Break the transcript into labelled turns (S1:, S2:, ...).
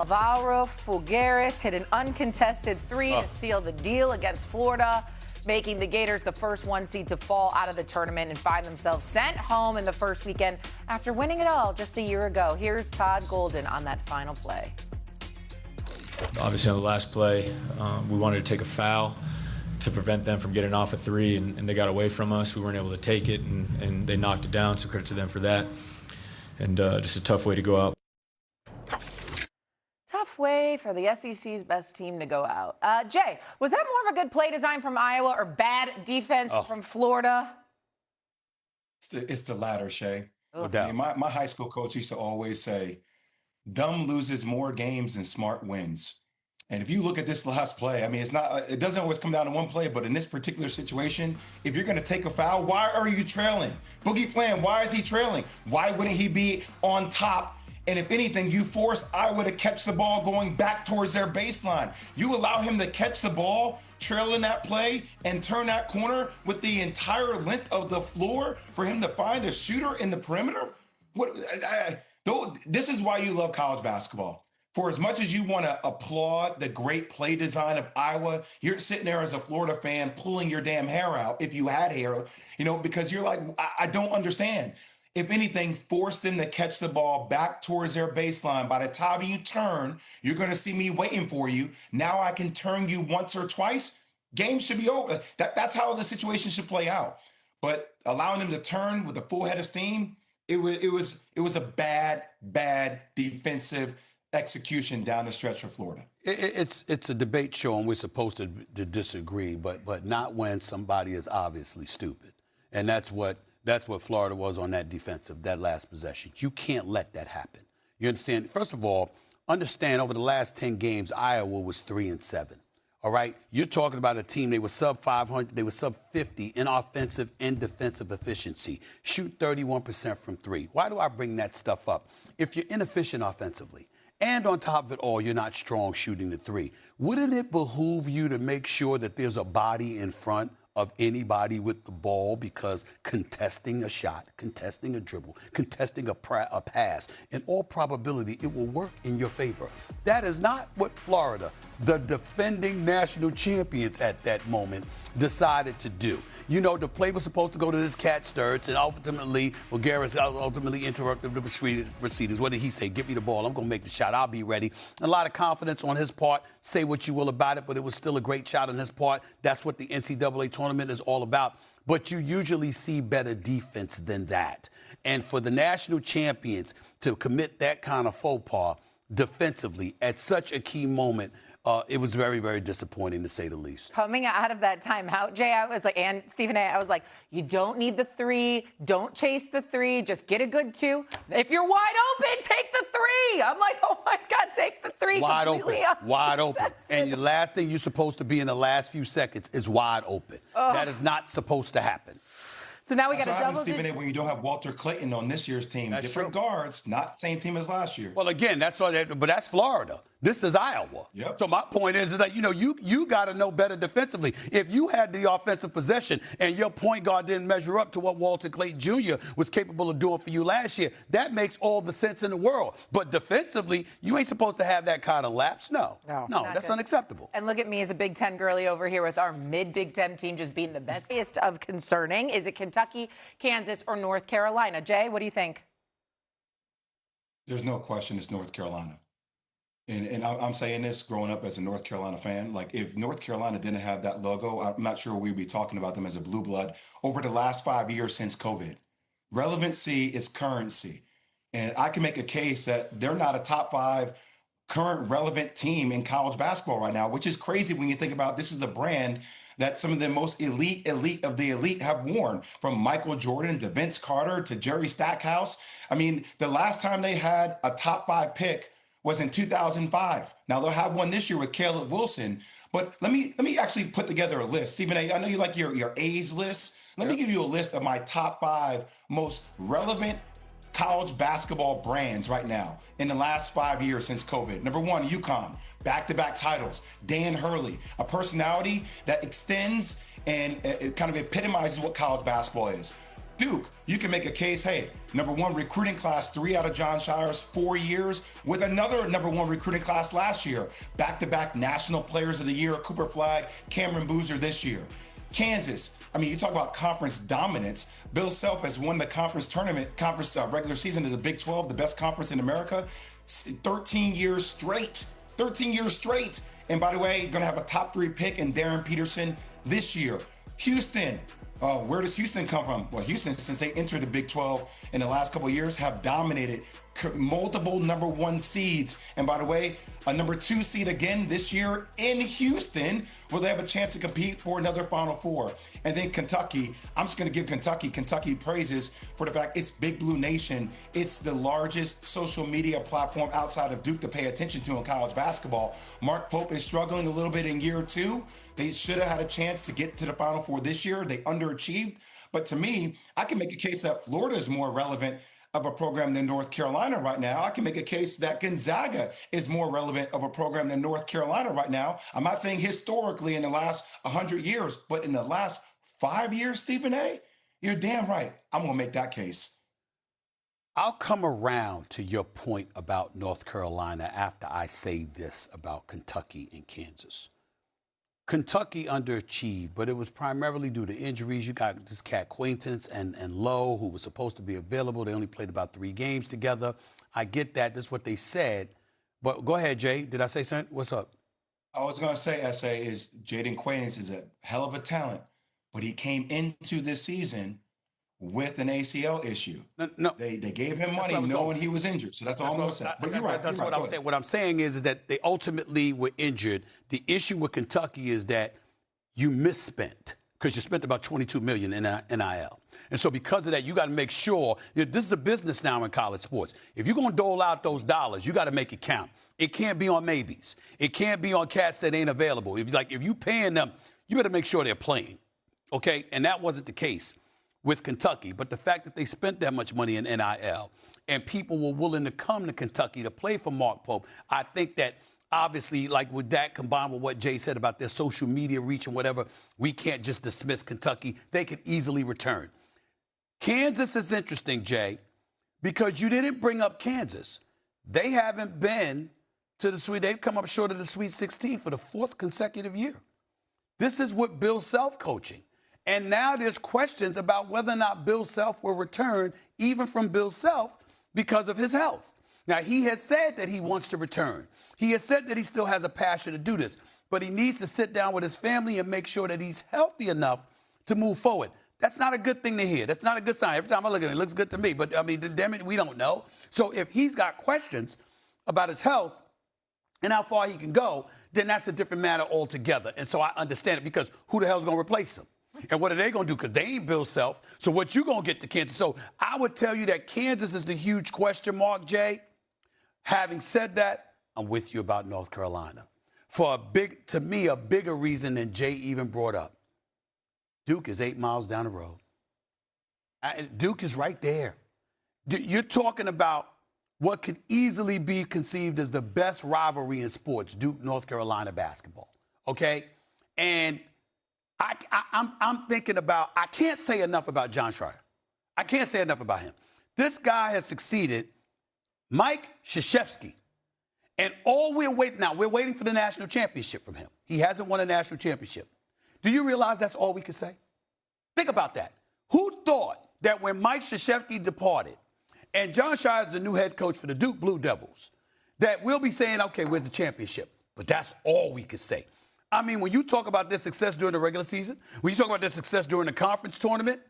S1: Alvaro Fulgaris hit an uncontested three to seal the deal against Florida, making the Gators the first one seed to fall out of the tournament and find themselves sent home in the first weekend after winning it all just a year ago. Here's Todd Golden on that final play.
S2: Obviously, on the last play, we wanted to take a foul to prevent them from getting off a three, and they got away from us. We weren't able to take it, and they knocked it down, so credit to them for that. And just a tough way to go out.
S1: Tough way for the SEC's best team to go out. Jay, was that more of a good play design from Iowa or bad defense from Florida?
S3: It's the latter, Shay.
S4: No doubt.
S3: My high school coach used to always say, dumb loses more games than smart wins. And if you look at this last play, I mean, it doesn't always come down to one play, but in this particular situation, if you're going to take a foul, why are you trailing? Boogie Flam, why is he trailing? Why wouldn't he be on top? And if anything, you force Iowa to catch the ball going back towards their baseline. You allow him to catch the ball, trail in that play, and turn that corner with the entire length of the floor for him to find a shooter in the perimeter? This is why you love college basketball. For as much as you want to applaud the great play design of Iowa, you're sitting there as a Florida fan pulling your damn hair out, if you had hair, because you're like, I don't understand. If anything, force them to catch the ball back towards their baseline. By the time you turn, you're going to see me waiting for you. Now I can turn you once or twice. Game should be over. That's how the situation should play out. But allowing them to turn with a full head of steam, it was a bad defensive execution down the stretch for Florida.
S4: It's a debate show, and we're supposed to disagree, but not when somebody is obviously stupid. And that's what Florida was on that last possession. You can't let that happen. You understand? First of all, understand over the last 10 games, Iowa was 3-7. All right? You're talking about a team, they were sub 500, they were sub 50 in offensive and defensive efficiency. Shoot 31% from three. Why do I bring that stuff up? If you're inefficient offensively, and on top of it all, you're not strong shooting the three, wouldn't it behoove you to make sure that there's a body in front of anybody with the ball? Because contesting a shot, contesting a dribble, contesting a pass, in all probability, it will work in your favor. That is not what Florida, the defending national champions at that moment, decided to do. The play was supposed to go to this cat Sturts, and ultimately, Garris ultimately interrupted the proceedings. What did he say? Give me the ball. I'm going to make the shot. I'll be ready. A lot of confidence on his part. Say what you will about it, but it was still a great shot on his part. That's what the NCAA tournament is all about. But you usually see better defense than that. And for the national champions to commit that kind of faux pas defensively at such a key moment, it was very, very disappointing, to say the least.
S1: Coming out of that timeout, Jay, I was like, and Stephen A., I was like, you don't need the three. Don't chase the three. Just get a good two. If you're wide open, take the three. I'm like, oh, my God, take the three.
S4: Wide open. And the last thing you're supposed to be in the last few seconds is wide open. That is not supposed to happen.
S1: So now we got a double.
S3: Stephen A., when you don't have Walter Clayton on this year's team.
S4: That's
S3: different
S4: true.
S3: Guards, not same team as last year.
S4: Well, again, but that's Florida. This is Iowa.
S3: Yep.
S4: So my point is that, you got to know better defensively. If you had the offensive possession and your point guard didn't measure up to what Walter Clayton Jr. was capable of doing for you last year, that makes all the sense in the world. But defensively, you ain't supposed to have that kind of lapse. No, that's unacceptable.
S1: And look at me as a Big Ten girly over here with our mid-Big Ten team just being the best of concerning. Is it Kentucky, Kansas, or North Carolina? Jay, what do you think?
S3: There's no question it's North Carolina. And I'm saying this growing up as a North Carolina fan. Like, if North Carolina didn't have that logo, I'm not sure we'd be talking about them as a blue blood over the last 5 years since COVID. Relevancy is currency. And I can make a case that they're not a top 5 current relevant team in college basketball right now, which is crazy when you think about this is a brand that some of the most elite of the elite have worn, from Michael Jordan to Vince Carter to Jerry Stackhouse. I mean, the last time they had a top 5 pick was in 2005. Now they'll have one this year with Caleb Wilson. But let me actually put together a list. Stephen A., I know you like your A's list. Let me give you a list of my top 5 most relevant college basketball brands right now in the last 5 years since COVID. Number 1, UConn, back-to-back titles. Dan Hurley, a personality that extends and it kind of epitomizes what college basketball is. Duke, you can make a case, hey, #1 recruiting class, 3 out of John Shire's 4 years, with another #1 recruiting class last year. Back-to-back National Players of the Year, Cooper Flagg, Cameron Boozer this year. Kansas, I mean, you talk about conference dominance. Bill Self has won the conference regular season of the Big 12, the best conference in America, 13 years straight. 13 years straight. And by the way, you're going to have a top 3 pick in Darren Peterson this year. Houston. Where does Houston come from? Well, Houston, since they entered the Big 12 in the last couple of years, have dominated multiple #1 seeds. And by the way, a #2 seed again this year in Houston, where they have a chance to compete for another Final Four. And then Kentucky, I'm just going to give Kentucky praises for the fact it's Big Blue Nation. It's the largest social media platform outside of Duke to pay attention to in college basketball. Mark Pope is struggling a little bit in year 2. They should have had a chance to get to the Final Four this year. They underachieved. But to me, I can make a case that Florida is more relevant of a program than North Carolina right now. I can make a case that Gonzaga is more relevant of a program than North Carolina right now. I'm not saying historically in the last 100 years, but in the last 5 years, Stephen A., you're damn right. I'm going to make that case.
S4: I'll come around to your point about North Carolina after I say this about Kentucky and Kansas. Kentucky underachieved, but it was primarily due to injuries. You got this cat Quaintance and Lowe, who was supposed to be available. They only played about 3 games together. I get that. That's what they said. But go ahead, Jay. Did I say something? What's up?
S3: I was going to say, S.A., is Jaden Quaintance is a hell of a talent, but he came into this season with an ACL issue.
S4: No.
S3: They gave him money knowing he was injured. So that's all I'm going to say. But you're right.
S4: That's what I'm saying. What I'm saying is that they ultimately were injured. The issue with Kentucky is that you misspent because you spent about $22 million in NIL. And so because of that, you got to make sure this is a business now in college sports. If you're going to dole out those dollars, you got to make it count. It can't be on maybes. It can't be on cats that ain't available. If you paying them, you better make sure they're playing. Okay? And that wasn't the case with Kentucky. But the fact that they spent that much money in NIL and people were willing to come to Kentucky to play for Mark Pope, I think that obviously, like with that combined with what Jay said about their social media reach and whatever, we can't just dismiss Kentucky. They could easily return. Kansas is interesting, Jay, because you didn't bring up Kansas. They haven't been to the Sweet. They've come up short of the Sweet 16 for the 4th consecutive year. This is with Bill Self coaching. And now there's questions about whether or not Bill Self will return, even from Bill Self, because of his health. Now, he has said that he wants to return. He has said that he still has a passion to do this, but he needs to sit down with his family and make sure that he's healthy enough to move forward. That's not a good thing to hear. That's not a good sign. Every time I look at it, it looks good to me. But, I mean, damn it, we don't know. So if he's got questions about his health and how far he can go, then that's a different matter altogether. And so I understand it, because who the hell's going to replace him? And what are they going to do? Because they ain't Bill Self. So what you going to get to Kansas? So I would tell you that Kansas is the huge question mark, Jay. Having said that, I'm with you about North Carolina. For to me, a bigger reason than Jay even brought up. Duke is 8 miles down the road. Duke is right there. You're talking about what could easily be conceived as the best rivalry in sports, Duke, North Carolina basketball. Okay? And I'm thinking about, I can't say enough about John Schreier. I can't say enough about him. This guy has succeeded. Mike Krzyzewski. And all we're waiting for the national championship from him. He hasn't won a national championship. Do you realize that's all we could say? Think about that. Who thought that when Mike Krzyzewski departed and John Schreier is the new head coach for the Duke Blue Devils, that we'll be saying, okay, where's the championship? But that's all we could say. I mean, when you talk about their success during the regular season, when you talk about their success during the conference tournament,